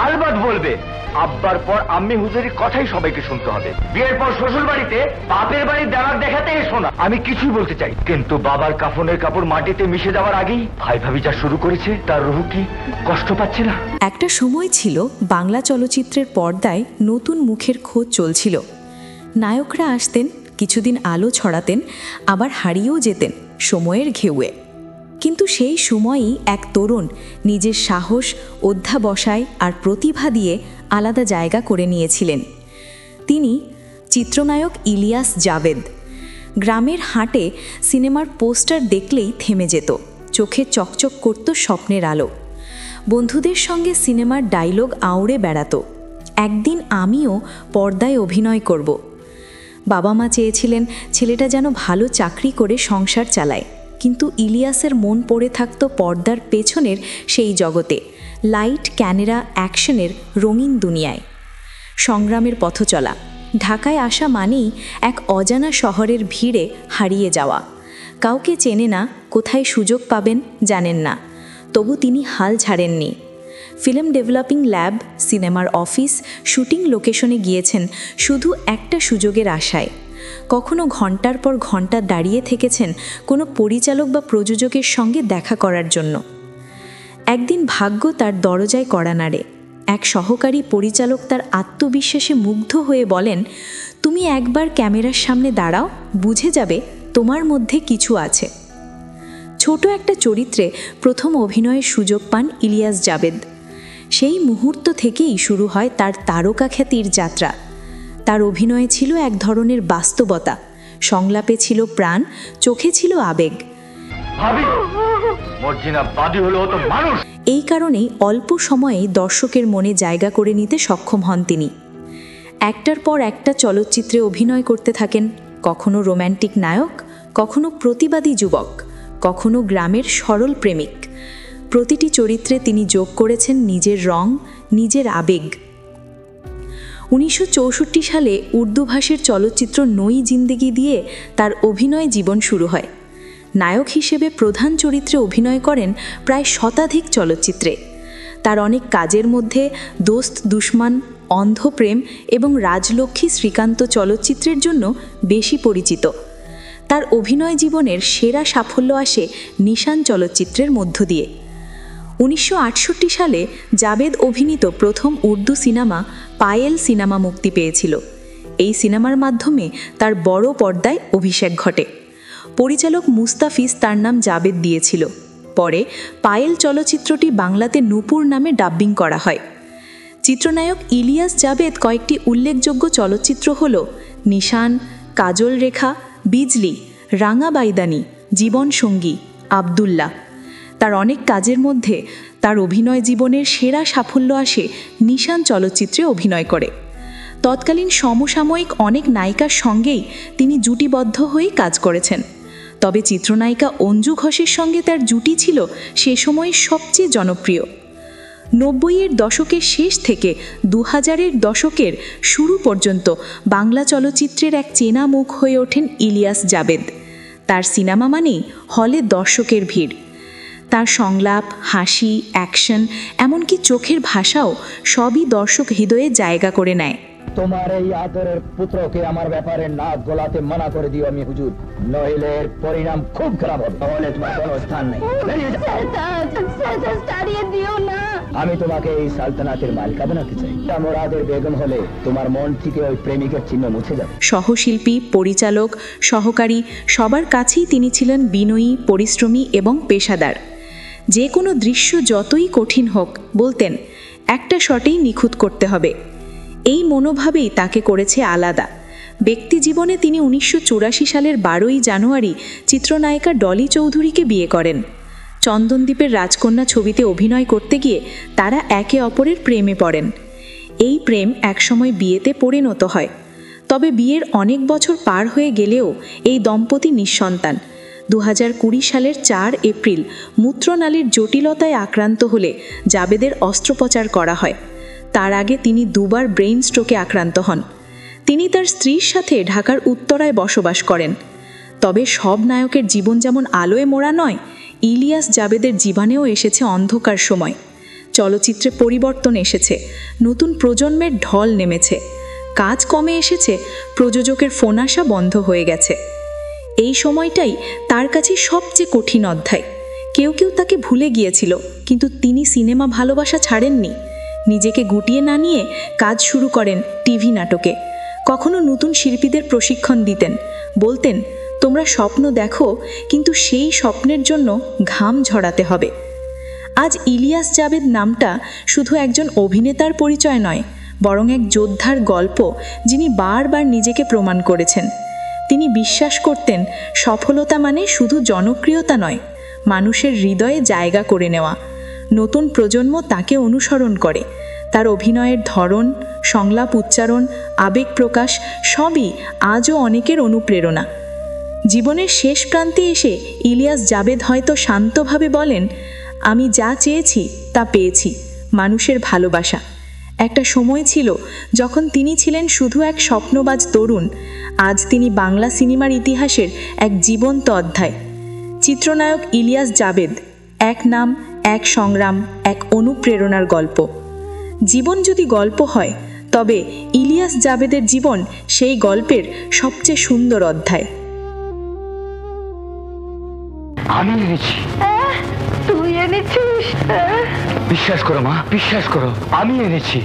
আলবাত বলবে। আব্বার পর আম্মি হুজুরের কথাই সবাইকে শুনতে হবে। বিয়ের পর শ্বশুর বাড়িতে বাপের বাড়ির দেওয়ার দেখাতে এসো না। আমি কিছুই বলতে চাই, কিন্তু বাবার কাফনের কাপড় মাটিতে মিশে যাওয়ার আগেই ভাই ভাবি যা শুরু করেছে তার রুহ কি কষ্ট পাচ্ছে না? একটা সময় ছিল বাংলা চলচ্চিত্রের পর্দায় নতুন মুখের খোঁজ চলছিল। নায়করা আসতেন, কিছুদিন আলো ছড়াতেন, আবার হারিয়েও যেতেন সময়ের ঘেউয়ে। কিন্তু সেই সময়ই এক তরুণ নিজের সাহস, অধ্যাবসায় আর প্রতিভা দিয়ে আলাদা জায়গা করে নিয়েছিলেন। তিনি চিত্রনায়ক ইলিয়াস জাভেদ। গ্রামের হাটে সিনেমার পোস্টার দেখলেই থেমে যেত, চোখে চকচক করত স্বপ্নের আলো। বন্ধুদের সঙ্গে সিনেমার ডায়লগ আউড়ে বেড়াতো, একদিন আমিও পর্দায় অভিনয় করব। বাবা মা চেয়েছিলেন ছেলেটা যেন ভালো চাকরি করে সংসার চালায়, কিন্তু ইলিয়াসের মন পড়ে থাকত পর্দার পেছনের সেই জগতে, লাইট, ক্যামেরা, অ্যাকশনের রঙিন দুনিয়ায়। সংগ্রামের পথ চলা, ঢাকায় আসা মানেই এক অজানা শহরের ভিড়ে হারিয়ে যাওয়া। কাউকে চেনে না, কোথায় সুযোগ পাবেন জানেন না, তবু তিনি হাল ছাড়েননি। ফিল্ম ডেভেলপিং ল্যাব, সিনেমার অফিস, শুটিং লোকেশনে গিয়েছেন শুধু একটা সুযোগের আশায়। কখনো ঘন্টার পর ঘন্টা দাঁড়িয়ে থেকেছেন কোনো পরিচালক বা প্রযোজকের সঙ্গে দেখা করার জন্য। একদিন ভাগ্য তার দরজায় কড়া নাড়ে। এক সহকারী পরিচালক তার আত্মবিশ্বাসে মুগ্ধ হয়ে বলেন, তুমি একবার ক্যামেরার সামনে দাঁড়াও, বুঝে যাবে তোমার মধ্যে কিছু আছে। ছোট একটা চরিত্রে প্রথম অভিনয়ের সুযোগ পান ইলিয়াস জাভেদ। সেই মুহূর্ত থেকেই শুরু হয় তার তারকা খ্যাতির যাত্রা। তার অভিনয়ে ছিল এক ধরনের বাস্তবতা, সংলাপে ছিল প্রাণ, চোখে ছিল আবেগ। এই কারণেই অল্প সময়ে দর্শকের মনে জায়গা করে নিতে সক্ষম হন তিনি। একটার পর একটা চলচ্চিত্রে অভিনয় করতে থাকেন, কখনো রোম্যান্টিক নায়ক, কখনো প্রতিবাদী যুবক, কখনো গ্রামের সরল প্রেমিক। প্রতিটি চরিত্রে তিনি যোগ করেছেন নিজের রং, নিজের আবেগ। 1964 সালে উর্দু ভাষার চলচ্চিত্র নই জিন্দেগি দিয়ে তার অভিনয় জীবন শুরু হয়। নায়ক হিসেবে প্রধান চরিত্রে অভিনয় করেন প্রায় শতাধিক চলচ্চিত্রে। তার অনেক কাজের মধ্যে দোস্ত দুশমান, অন্ধপ্রেম এবং রাজলক্ষ্মী শ্রীকান্ত চলচ্চিত্রের জন্য বেশি পরিচিত। তার অভিনয় জীবনের সেরা সাফল্য আসে নিশান চলচ্চিত্রের মধ্য দিয়ে। 1968 সালে জাভেদ অভিনীত প্রথম উর্দু সিনেমা পায়েল সিনেমা মুক্তি পেয়েছিল। এই সিনেমার মাধ্যমে তার বড় পর্দায় অভিষেক ঘটে। পরিচালক মুস্তাফিজ তার নাম জাভেদ দিয়েছিল। পরে পায়েল চলচ্চিত্রটি বাংলাতে নূপুর নামে ডাব্বিং করা হয়। চিত্রনায়ক ইলিয়াস জাভেদ কয়েকটি উল্লেখযোগ্য চলচ্চিত্র হল নিশান, কাজল রেখা, বিজলি, রাঙা বাইদানি, জীবন সঙ্গী, আব্দুল্লাহ। তার অনেক কাজের মধ্যে তার অভিনয় জীবনের সেরা সাফল্য আসে নিশান চলচ্চিত্রে অভিনয় করে। তৎকালীন সমসাময়িক অনেক নায়িকার সঙ্গেই তিনি জুটিবদ্ধ হয়ে কাজ করেছেন, তবে চিত্রনায়িকা অঞ্জু ঘোষের সঙ্গে তার জুটি ছিল সে সময় সবচেয়ে জনপ্রিয়। 90-এর দশকের শেষ থেকে 2000-এর দশকের শুরু পর্যন্ত বাংলা চলচ্চিত্রের এক চেনা মুখ হয়ে ওঠেন ইলিয়াস জাভেদ। তার সিনেমা মানেই হলে দর্শকের ভিড়। তার সংলাপ, হাসি, অ্যাকশন, এমনকি চোখের ভাষাও সবই দর্শক হৃদয়ে জায়গা করে নেয়। তোমার এই আদরের পুত্রকে আমার ব্যাপারে নাক গলাতে মানা করে দিও আমি হুজুর, নইলে এর পরিণাম খুব খারাপ হবে। তাহলে তোমার কোনো স্থান নেই। আমি তোমাকে এই সালতানাতের মালিকা বানাতে চাই। মোরাদের বেগম হলে তোমার মন থেকে ওই প্রেমিকের চিহ্ন মুছে যাবে। সহশিল্পী, পরিচালক, সহকারী সবার কাছেই তিনি ছিলেন বিনয়ী, পরিশ্রমী এবং পেশাদার। যে কোনো দৃশ্য যতই কঠিন হোক বলতেন, একটা শটেই নিখুঁত করতে হবে। এই মনোভাবেই তাকে করেছে আলাদা। ব্যক্তি জীবনে তিনি 1984 সালের 12ই জানুয়ারি চিত্রনায়িকা ডলি চৌধুরীকে বিয়ে করেন। চন্দনদ্বীপের রাজকন্যা ছবিতে অভিনয় করতে গিয়ে তারা একে অপরের প্রেমে পড়েন। এই প্রেম একসময় বিয়েতে পরিণত হয়। তবে বিয়ের অনেক বছর পার হয়ে গেলেও এই দম্পতি নিঃসন্তান। 2020 সালের 4 এপ্রিল মূত্রনালীর জটিলতায় আক্রান্ত হলে জাভেদের অস্ত্রোপচার করা হয়। তার আগে তিনি দুবার ব্রেইন স্ট্রোকে আক্রান্ত হন। তিনি তার স্ত্রীর সাথে ঢাকার উত্তরায় বসবাস করেন। তবে সব নায়কের জীবন যেমন আলোয় মোড়া নয়, ইলিয়াস জাভেদের জীবনেও এসেছে অন্ধকার সময়। চলচ্চিত্রে পরিবর্তন এসেছে, নতুন প্রজন্মের ঢল নেমেছে, কাজ কমে এসেছে, প্রযোজকের ফোন আসা বন্ধ হয়ে গেছে। এই সময়টাই তার কাছে সবচেয়ে কঠিন অধ্যায়। কেউ কেউ তাকে ভুলে গিয়েছিল, কিন্তু তিনি সিনেমা ভালোবাসা ছাড়েননি। নিজেকে গুটিয়ে না নিয়ে কাজ শুরু করেন টিভি নাটকে। কখনো নতুন শিল্পীদের প্রশিক্ষণ দিতেন, বলতেন, তোমরা স্বপ্ন দেখো, কিন্তু সেই স্বপ্নের জন্য ঘাম ঝরাতে হবে। আজ ইলিয়াস জাবেদ নামটা শুধু একজন অভিনেতার পরিচয় নয়, বরং এক যোদ্ধার গল্প, যিনি বারবার নিজেকে প্রমাণ করেছেন। তিনি বিশ্বাস করতেন সফলতা মানে শুধু জনপ্রিয়তা নয়, মানুষের হৃদয়ে জায়গা করে নেওয়া। নতুন প্রজন্ম তাকে অনুসরণ করে। তার অভিনয়ের ধরন, সংলাপ উচ্চারণ, আবেগ প্রকাশ সবই আজও অনেকের অনুপ্রেরণা। জীবনের শেষ প্রান্তে এসে ইলিয়াস জাবেদ হয়তো শান্তভাবে বলেন, আমি যা চেয়েছি তা পেয়েছি, মানুষের ভালোবাসা। একটা সময় ছিল যখন তিনি ছিলেন শুধু এক স্বপ্নবাজ তরুণ। আজ তিনি বাংলা সিনেমার ইতিহাসের এক জীবন্ত অধ্যায়। চিত্রনায়ক ইলিয়াস জাবেদ, এক নাম, এক সংগ্রাম, এক অনুপ্রেরণার গল্প। জীবন যদি গল্প হয়, তবে ইলিয়াস জাবেদের জীবন সেই গল্পের সবচেয়ে সুন্দর অধ্যায়। আমি এনেছি। তুই এনেছিস? বিশ্বাস করো মা, বিশ্বাস করো, আমি এনেছি।